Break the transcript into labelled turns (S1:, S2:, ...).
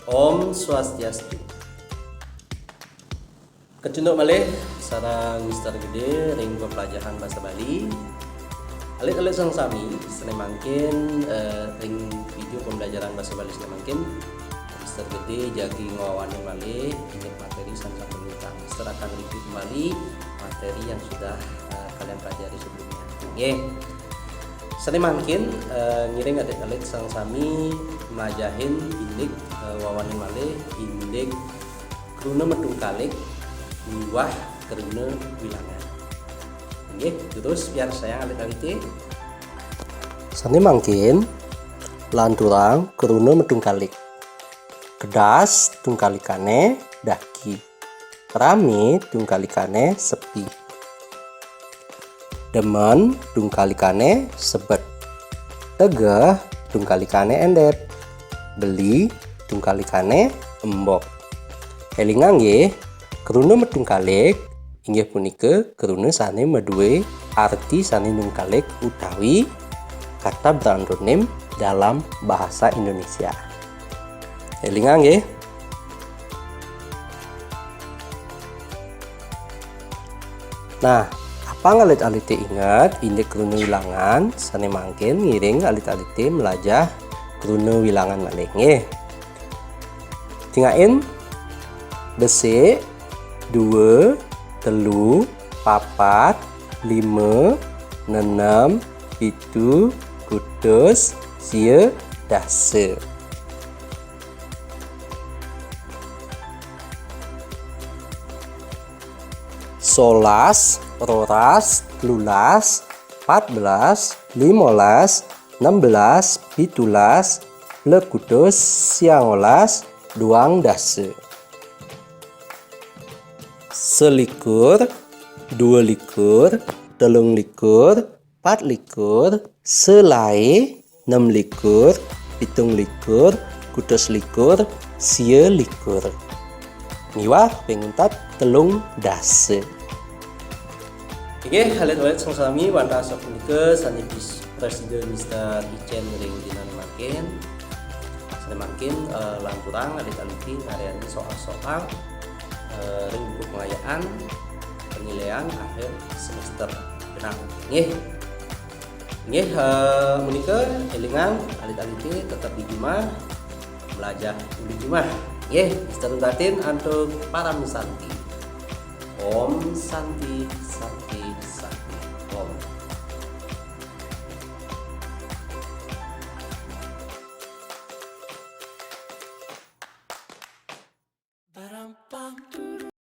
S1: Om Swastiastu. Kecunduk malih sarang Mister Gede ring pembelajaran bahasa Bali. Alit-alit sang sami seneng mangkin ring video pembelajaran bahasa Bali seneng mangkin Mister Gede jagi ngawani malih ini materi sang menikah. Mister akan review kembali materi yang sudah kalian pelajari sebelumnya. Nggih. Seneng mangkin ngiring alit-alit sang sami melajahin indik wawani malih indik kruna medung kalik buah kruna wilangan. Nggih, terus biar saya alit-alit sane mangkin lanturang kruna medung kalik. Kedas tungkalikane daki. Rame tungkalikane sepi. Demen tungkalikane sebet. Tegeh tungkalikane endep. Beli tungkalikane embok. Elingan nggih, kruna medung kalik inggih punika kruna sane meduwe arti sane nungkalik utawi kata berantonim dalam bahasa Indonesia. Elingan nggih. Nah, apa ngalit-alite ingat indek kruna wilangan sane mangkin ngiring alit-alite melajah kruna wilangan malih nggih. Tingain besik 2 telu 4 5 6 7 kutus sia dasa. Solas, roras, telulas, 14, 15, 16, pitulas, lekutus, siangolas, duang dasa. Selikur, 2 likur, telung likur, 4 likur, selai, 6 likur, pitung likur, kutus likur, sia likur. Miwah penguntat telung dasa. Oke, halit-halit sang sami wanda asap punika sanipis Presiden Mister Icen ring dinan makin. Sane makin lanturang alit-aliti ngareani soal-soal ring buku pengayaan penilaian akhir semester genap. Nggih menika elingan alit-aliti tetap di rumah belajar di rumah. Nggih, Mister Batin untuk para misanti. Om Santi Santi Santi Om.